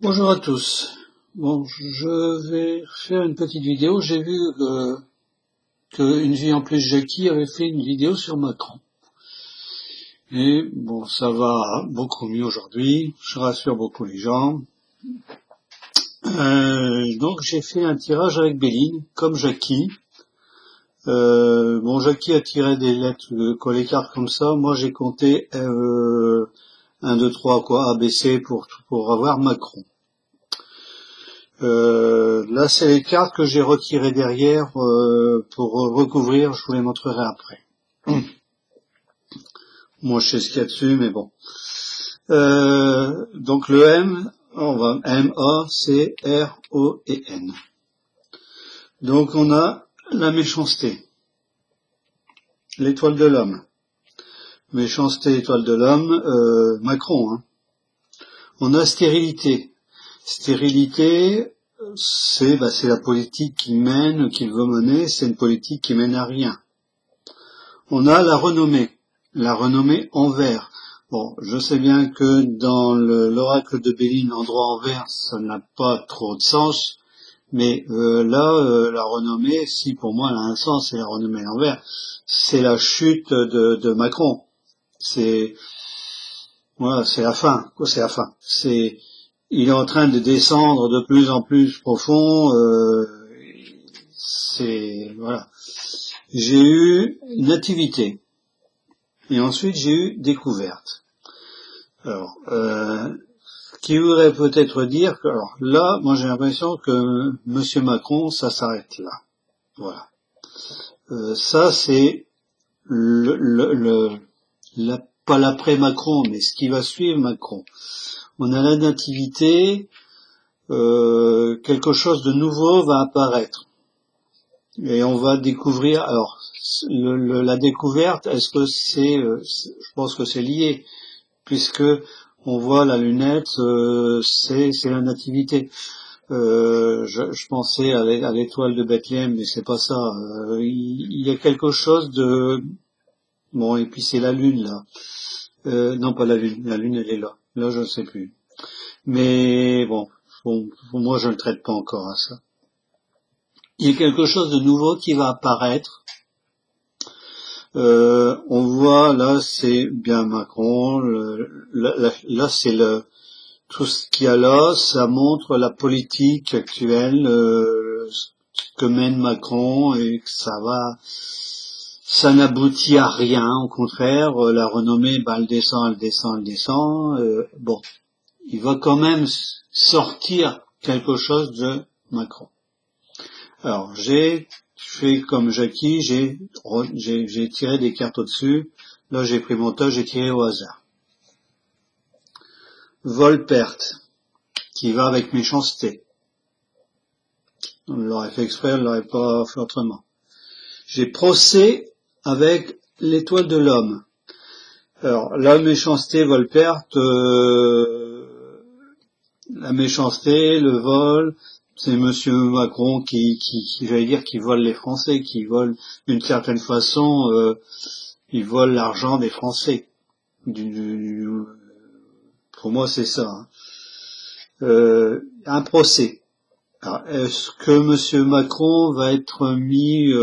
Bonjour à tous. Bon, je vais faire une petite vidéo. J'ai vu qu'une vie en plus Jackie avait fait une vidéo sur Macron. Et bon, ça va beaucoup mieux aujourd'hui. Je rassure beaucoup les gens. Donc j'ai fait un tirage avec Béline, comme Jackie. Jackie a tiré des lettres collées les cartes comme ça. Moi j'ai compté 1, 2, 3 quoi, ABC pour avoir Macron. Là, c'est les cartes que j'ai retirées derrière pour recouvrir. Je vous les montrerai après. Moi, je sais ce qu'il y a dessus, mais bon. Donc le M, on va M-A-C-R-O-E-N. Donc on a la méchanceté, l'étoile de l'homme. Méchanceté, étoile de l'homme, Macron. Hein. On a stérilité. Stérilité, c'est la politique qu'il veut mener, c'est une politique qui mène à rien. On a la renommée en vert. Bon, je sais bien que dans l'oracle de Béline, endroit en vert, ça n'a pas trop de sens, mais la renommée, si pour moi elle a un sens, c'est la renommée en vert, c'est la chute de Macron. C'est la fin, c'est la fin. Il est en train de descendre de plus en plus profond. Voilà. J'ai eu nativité et ensuite j'ai eu découverte. Alors, qui voudrait peut-être dire que, alors là, moi j'ai l'impression que Monsieur Macron, ça s'arrête là. Voilà. Ça c'est pas l'après Macron, mais ce qui va suivre Macron. On a la nativité. Quelque chose de nouveau va apparaître et on va découvrir. Alors la découverte, est-ce que je pense que c'est lié, puisque on voit la lunette, c'est la nativité. Je pensais à l'étoile de Bethléem, mais c'est pas ça. Il y a quelque chose de bon, et puis c'est la lune là. Non, pas la lune elle est là je ne sais plus, mais bon, moi je ne traite pas encore à ça. Il y a quelque chose de nouveau qui va apparaître. On voit là, c'est bien Macron. Là, c'est tout ce qu'il y a là. Ça montre la politique actuelle que mène Macron et que ça n'aboutit à rien. Au contraire, la renommée, elle descend. Bon, il va quand même sortir quelque chose de Macron. Alors, j'ai fait comme Jackie, j'ai tiré des cartes au-dessus. Là, j'ai pris mon tas, j'ai tiré au hasard. Vol-perte, qui va avec méchanceté. On l'aurait fait exprès, on l'aurait pas fait autrement. J'ai procès avec l'étoile de l'homme. Alors, la méchanceté, vol-perte, la méchanceté, le vol, c'est Monsieur Macron qui j'allais dire, qui vole les Français, qui vole d'une certaine façon, il vole l'argent des Français. Pour moi, c'est ça. Hein. Un procès. Alors, est-ce que Monsieur Macron va être mis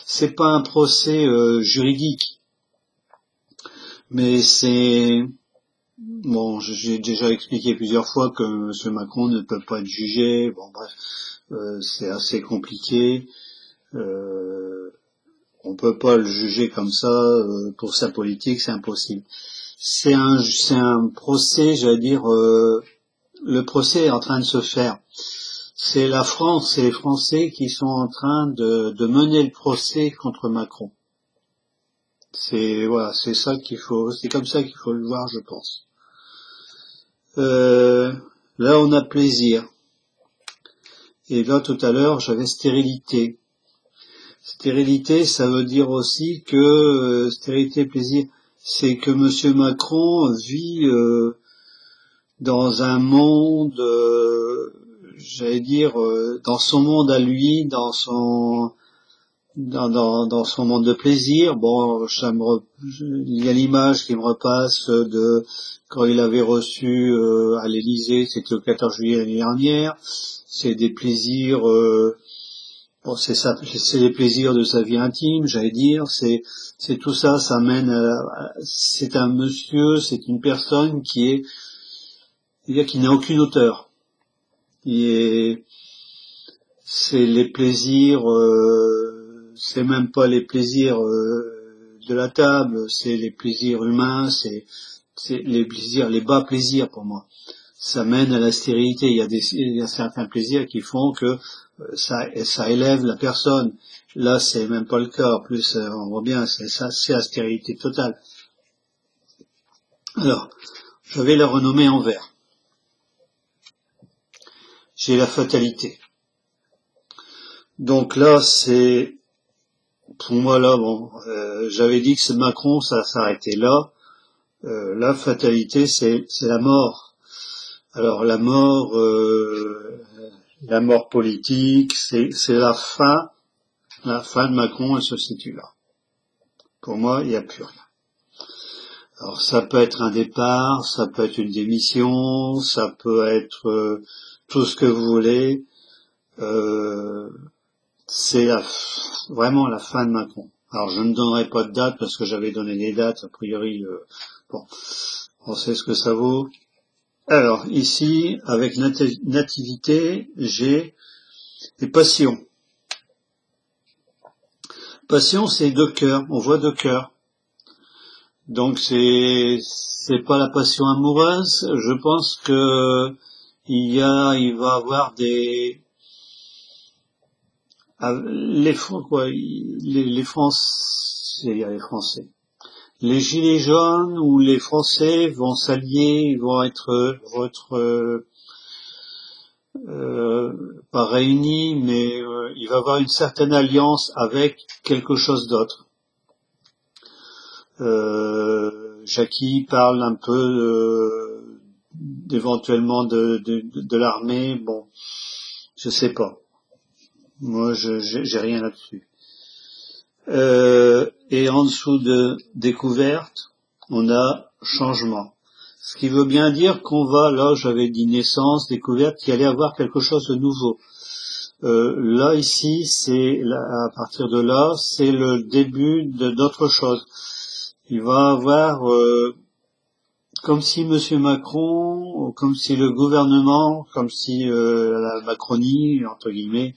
c'est pas un procès juridique, mais c'est bon, j'ai déjà expliqué plusieurs fois que M. Macron ne peut pas être jugé. Bon, bref, c'est assez compliqué. On peut pas le juger comme ça pour sa politique, c'est impossible. C'est un procès, j'allais dire, le procès est en train de se faire. C'est la France, c'est les Français qui sont en train de mener le procès contre Macron. C'est ça qu'il faut, c'est comme ça qu'il faut le voir, je pense. Là, on a plaisir. Et là, tout à l'heure, j'avais stérilité. Stérilité, ça veut dire aussi que stérilité, plaisir, c'est que Monsieur Macron vit dans un monde, j'allais dire, dans son monde à lui, dans dans son monde de plaisir. Bon, il y a l'image qui me repasse de quand il avait reçu à l'Élysée, c'était le 14 juillet l'année dernière. C'est des plaisirs, bon, c'est les plaisirs de sa vie intime, j'allais dire. C'est tout ça, ça mène c'est un monsieur, c'est une personne qui n'a aucune hauteur. C'est les plaisirs, c'est même pas les plaisirs de la table, c'est les plaisirs humains, c'est les plaisirs, les bas plaisirs pour moi. Ça mène à la stérilité. Il y a certains plaisirs qui font que ça élève la personne. Là, c'est même pas le cas. En plus, on voit bien, c'est la stérilité totale. Alors, je vais la renommer en vert. J'ai la fatalité. Donc là, pour moi là, bon, j'avais dit que Macron, ça s'arrêtait là. La fatalité, c'est la mort. Alors la mort politique, c'est la fin de Macron, elle se situe là. Pour moi, il n'y a plus rien. Alors ça peut être un départ, ça peut être une démission, ça peut être tout ce que vous voulez. C'est vraiment la fin de Macron. Alors je ne donnerai pas de date parce que j'avais donné des dates, a priori, bon, on sait ce que ça vaut. Alors ici, avec nativité, j'ai les passions. Passion, c'est deux cœurs, on voit deux cœurs. Donc c'est pas la passion amoureuse, je pense que il va avoir les Français. Les gilets jaunes ou les Français vont s'allier, ils vont être pas réunis, mais il va y avoir une certaine alliance avec quelque chose d'autre. Jackie parle un peu éventuellement de l'armée. Bon, je sais pas. Moi, j'ai rien là-dessus. Et en dessous de découverte, on a changement. Ce qui veut bien dire qu'on va, là j'avais dit naissance, découverte, qu'il allait avoir quelque chose de nouveau. Là ici, à partir de là, c'est le début d'autre chose. Il va avoir, comme si Monsieur Macron, comme si le gouvernement, comme si la Macronie, entre guillemets,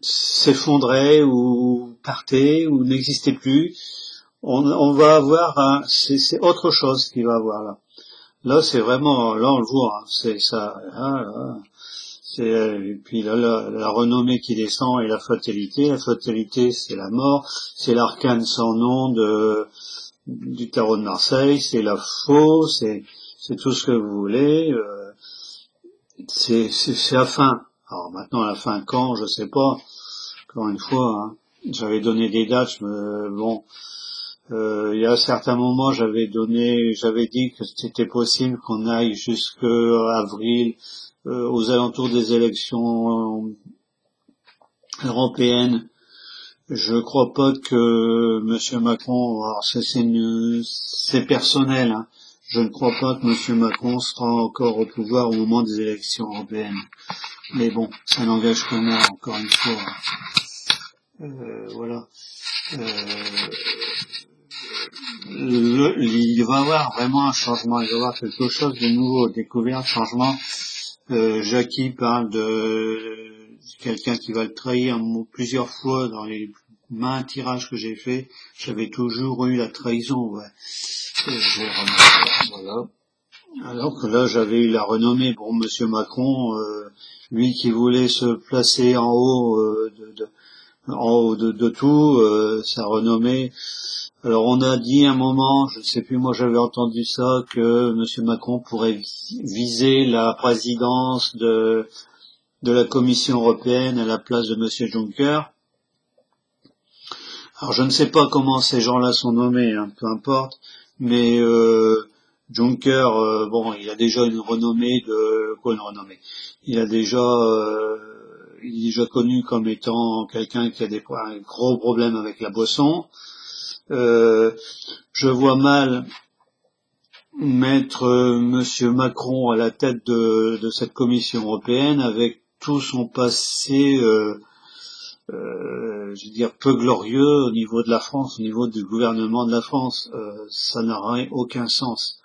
s'effondrait ou partait ou n'existait plus. On va avoir c'est autre chose qu'il va avoir là. Là c'est vraiment, là on le voit, hein, c'est ça. Et puis là la renommée qui descend et la fatalité. La fatalité c'est la mort, c'est l'arcane sans nom du tarot de Marseille, c'est la faux, c'est tout ce que vous voulez. C'est la fin. Alors maintenant la fin quand, je sais pas. Encore une fois, hein, j'avais donné des dates. Il y a certains moments, j'avais dit que c'était possible qu'on aille jusqu'à avril, aux alentours des élections européennes. Je crois pas que Monsieur Macron, alors c'est personnel, hein, je ne crois pas que Monsieur Macron sera encore au pouvoir au moment des élections européennes. Mais bon, ça n'engage que moi, encore une fois. Voilà. Il va y avoir vraiment un changement, il va y avoir quelque chose de nouveau, découvert, changement. Jackie parle de quelqu'un qui va le trahir plusieurs fois dans les maints tirages que j'ai fait. J'avais toujours eu la trahison, ouais. Voilà. Alors que là, j'avais eu la renommée. Bon, Monsieur Macron, lui qui voulait se placer en haut de tout, sa renommée. Alors on a dit un moment, je ne sais plus, moi j'avais entendu ça, que Monsieur Macron pourrait viser la présidence de la Commission européenne à la place de Monsieur Juncker. Alors je ne sais pas comment ces gens-là sont nommés, hein, peu importe, mais Juncker, bon, il a déjà une renommée. Il a déjà il est déjà connu comme étant quelqu'un qui a un gros problème avec la boisson. Je vois mal mettre Monsieur Macron à la tête de cette Commission européenne avec tout son passé, je veux dire, peu glorieux au niveau de la France, au niveau du gouvernement de la France. Ça n'aurait aucun sens.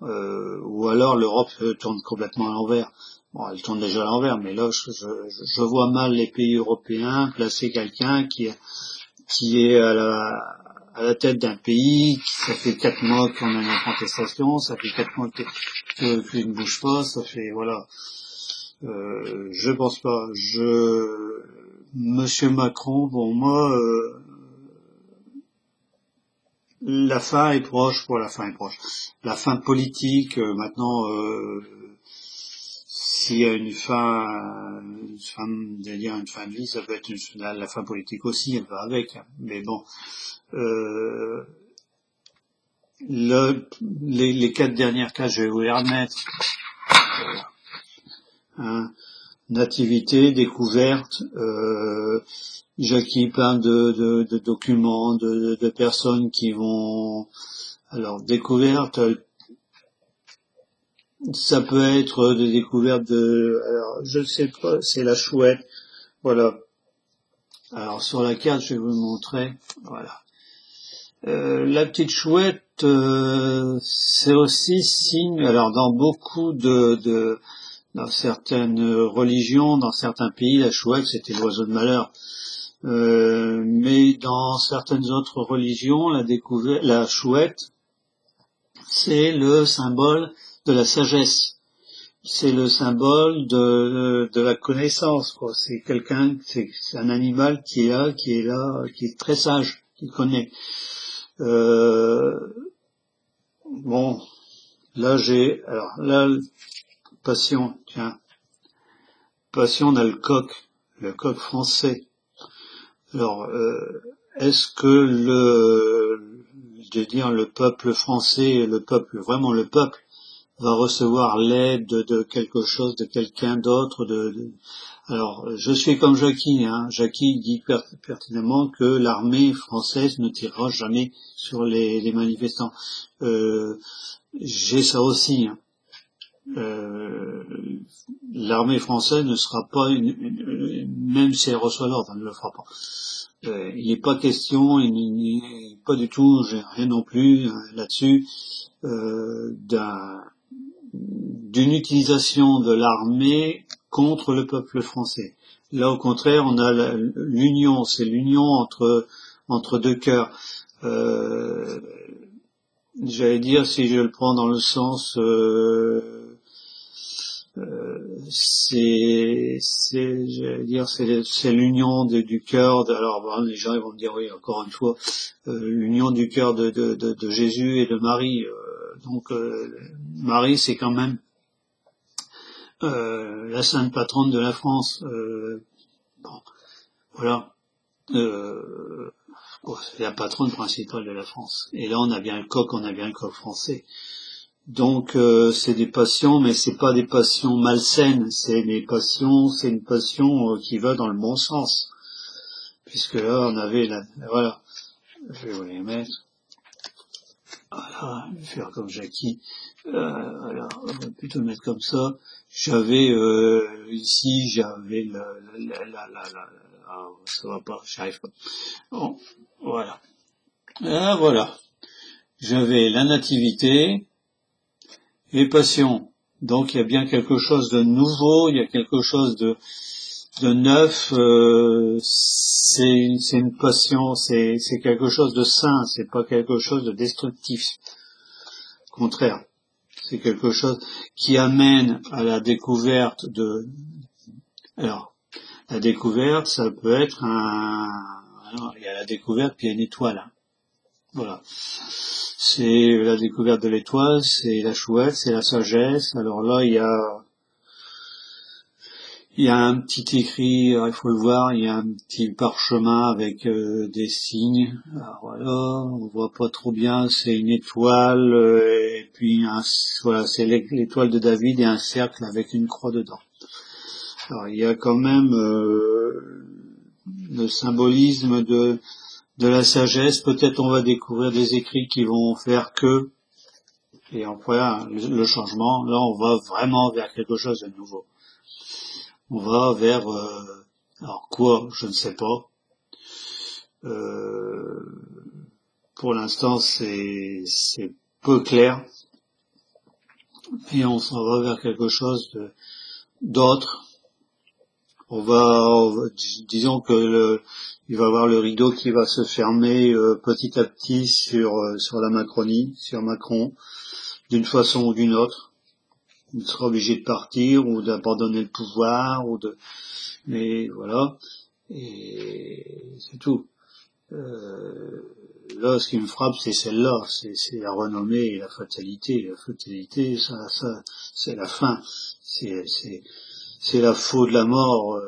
Ou alors l'Europe tourne complètement à l'envers. Bon, elle tourne déjà à l'envers, mais là, je vois mal les pays européens placer quelqu'un qui est à la tête d'un pays, ça fait 4 mois qu'on a une contestation, ça fait 4 mois qu'il ne bouge pas, ça fait, voilà. Je pense pas. Monsieur Macron, bon, moi, la fin est proche, la fin politique, maintenant, s'il y a une fin de vie, ça peut être la fin politique aussi, elle va avec, hein. Mais bon, les 4 dernières cases, je vais vous les remettre. Hein. Nativité, découverte, Jackie parle de documents, de personnes qui vont... Alors, découverte, ça peut être des découvertes alors, je ne sais pas, c'est la chouette, voilà. Alors, sur la carte, je vais vous montrer, voilà. La petite chouette, c'est aussi signe, alors dans beaucoup dans certaines religions, dans certains pays, la chouette c'était l'oiseau de malheur. Mais dans certaines autres religions, la chouette, c'est le symbole de la sagesse. C'est le symbole de la connaissance, quoi. C'est c'est un animal qui est là, qui est très sage, qui connaît. Bon, là Passion, tiens. Passion, on a le coq français. Alors, est-ce que le peuple français, vraiment le peuple, va recevoir l'aide de quelque chose, de quelqu'un d'autre, Alors, je suis comme Jackie, hein. Jackie dit pertinemment que l'armée française ne tirera jamais sur les manifestants. J'ai ça aussi, hein. L'armée française ne sera pas même si elle reçoit l'ordre, elle ne le fera pas. Il n'est pas question, il n'est pas du tout, j'ai rien non plus là-dessus, d'une utilisation de l'armée contre le peuple français. Là, au contraire, on a l'union, c'est l'union entre deux cœurs. J'allais dire, si je le prends dans le sens, c'est l'union du cœur. Alors, bon, les gens ils vont me dire, oui, encore une fois, l'union du cœur de Jésus et de Marie. Donc, Marie, c'est quand même la sainte patronne de la France. Bon, voilà. C'est la patronne principale de la France. Et là, on a bien le coq français. Donc, c'est des passions, mais c'est pas des passions malsaines. C'est une passion qui va dans le bon sens. Puisque là, on avait voilà. Je vais vous les mettre. Voilà, je vais faire comme Jackie. Voilà, on va plutôt le mettre comme ça. J'avais ici, j'avais ça va pas, j'arrive pas. Bon, voilà. Ah, voilà. J'avais la nativité et passion. Donc il y a bien quelque chose de nouveau, il y a quelque chose de neuf. C'est une passion, c'est quelque chose de sain, c'est pas quelque chose de destructif. Au contraire, c'est quelque chose qui amène à la découverte alors, la découverte, ça peut être il y a la découverte puis il y a une étoile. Hein. Voilà. C'est la découverte de l'étoile, c'est la chouette, c'est la sagesse. Alors là, il y a un petit écrit, il faut le voir, il y a un petit parchemin avec des signes. Alors voilà, on voit pas trop bien, c'est une étoile et puis voilà, c'est l'étoile de David et un cercle avec une croix dedans. Alors, il y a quand même le symbolisme de la sagesse. Peut-être on va découvrir des écrits qui vont faire que, et après le changement, là on va vraiment vers quelque chose de nouveau. On va vers, alors quoi, je ne sais pas. Pour l'instant c'est peu clair, et on s'en va vers quelque chose d'autre. Disons que il va y avoir le rideau qui va se fermer petit à petit sur la Macronie, sur Macron, d'une façon ou d'une autre. Il sera obligé de partir ou d'abandonner le pouvoir mais voilà, et c'est tout. Là, ce qui me frappe, c'est celle-là, c'est la renommée et la fatalité. La fatalité, ça, c'est la fin, c'est la faux de la mort.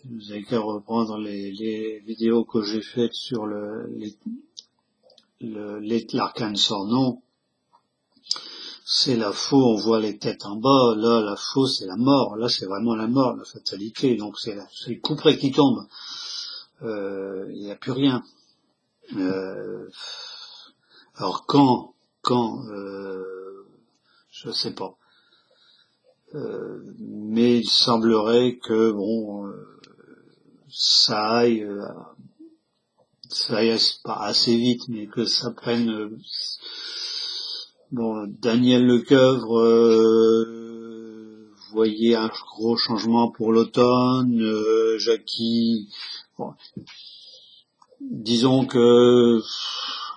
Vous avez qu'à reprendre les vidéos que j'ai faites sur l'arcane sans nom. C'est la faux, on voit les têtes en bas. Là, la faux, c'est la mort. Là, c'est vraiment la mort, la fatalité. Donc, c'est le couperet qui tombe. Il n'y a plus rien. Alors quand, je sais pas. Mais il semblerait que ça aille pas assez vite, mais que ça prenne. Daniel Lecoeuvre, voyez un gros changement pour l'automne. Jackie, disons que,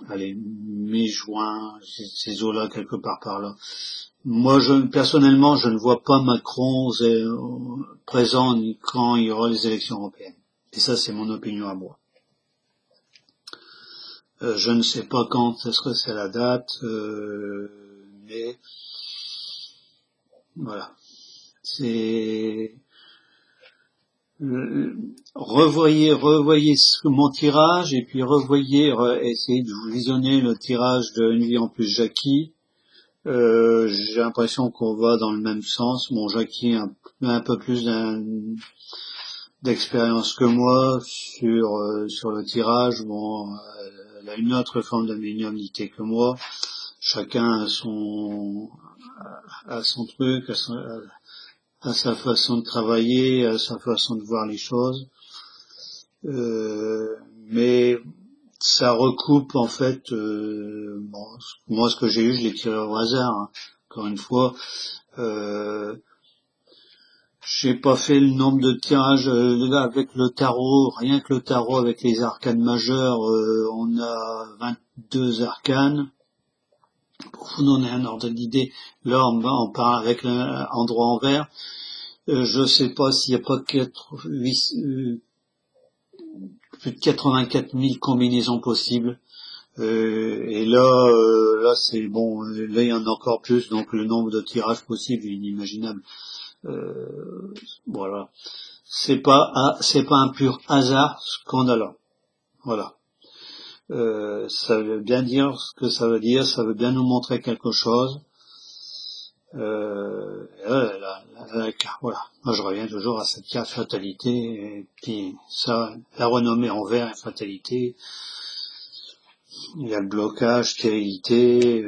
allez, mai-juin, ces eaux-là quelque part par là. Moi, personnellement, je ne vois pas Macron présent quand il y aura les élections européennes. Et ça, c'est mon opinion à moi. Je ne sais pas quand est-ce que c'est la date, mais voilà. C'est revoyez mon tirage et puis essayez de visionner le tirage de Une vie en plus Jackie. J'ai l'impression qu'on va dans le même sens. Bon, Jackie a un peu plus d'expérience que moi sur le tirage. Elle a une autre forme de médiumnité que moi. Chacun a son truc, à sa façon de travailler, à sa façon de voir les choses. Mais ça recoupe en fait, moi ce que j'ai eu, je l'ai tiré au hasard. Hein. Encore une fois, j'ai pas fait le nombre de tirages avec le tarot, rien que le tarot avec les arcanes majeures, on a 22 arcanes. Pour vous donner un ordre d'idée, là on part avec l'endroit en vert. Je sais pas s'il n'y a pas plus de 84 000 combinaisons possibles. Et là c'est bon, là il y en a encore plus, donc le nombre de tirages possibles est inimaginable. Voilà. C'est pas un pur hasard ce qu'on a là. Voilà. Ça veut bien dire ce que ça veut dire, ça veut bien nous montrer quelque chose. Voilà. Moi je reviens toujours à cette carte fatalité, et puis ça, la renommée en vert et fatalité. Il y a le blocage, stérilité,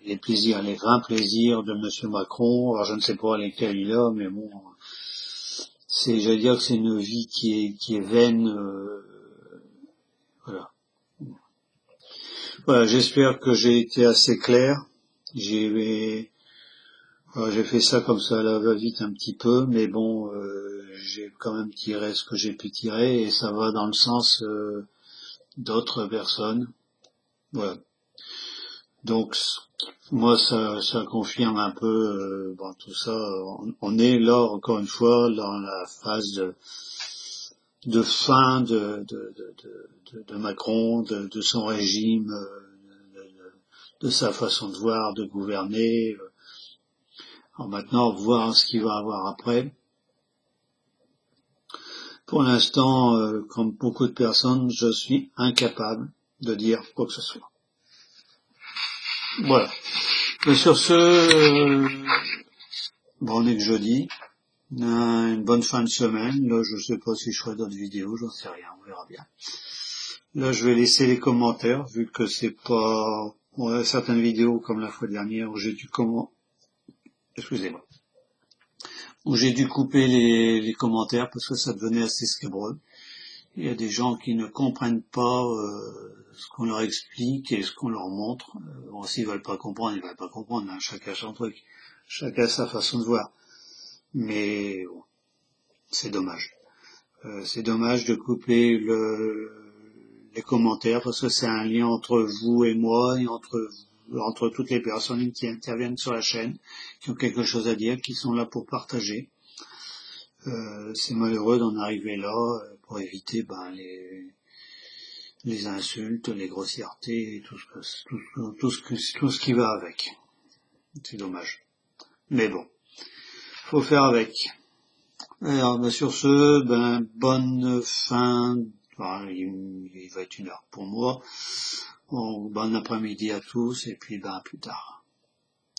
les plaisirs, les 20 plaisirs de Monsieur Macron. Alors je ne sais pas lesquels il a, mais bon, j'allais dire que c'est une vie qui est vaine. Voilà. Voilà, j'espère que j'ai été assez clair. J'ai fait ça comme ça à la va-vite un petit peu, mais bon, j'ai quand même tiré ce que j'ai pu tirer, et ça va dans le sens d'autres personnes. Voilà. Donc moi ça confirme un peu tout ça. On est là encore une fois dans la phase de fin de Macron, de son régime, de sa façon de voir, de gouverner. Alors maintenant, voir ce qu'il va avoir après. Pour l'instant, comme beaucoup de personnes, je suis incapable de dire quoi que ce soit. Voilà. Et sur ce, on est que jeudi. Une bonne fin de semaine. Là, je sais pas si je ferai d'autres vidéos, j'en sais rien, on verra bien. Là, je vais laisser les commentaires, vu que c'est pas... Bon, certaines vidéos, comme la fois dernière, où j'ai dû excusez-moi. Où j'ai dû couper les commentaires parce que ça devenait assez scabreux. Il y a des gens qui ne comprennent pas ce qu'on leur explique et ce qu'on leur montre. Bon, s'ils veulent pas comprendre, ils veulent pas comprendre, hein. Chacun son truc. Chacun sa façon de voir. Mais bon, c'est dommage. C'est dommage de couper les commentaires parce que c'est un lien entre vous et moi et entre toutes les personnes qui interviennent sur la chaîne, qui ont quelque chose à dire, qui sont là pour partager. C'est malheureux d'en arriver là pour éviter les insultes, les grossièretés et tout ce qui va avec. C'est dommage. Mais bon, faut faire avec. Alors, sur ce, bonne fin. Enfin, il va être 1 heure pour moi. Bon après-midi à tous et puis à plus tard.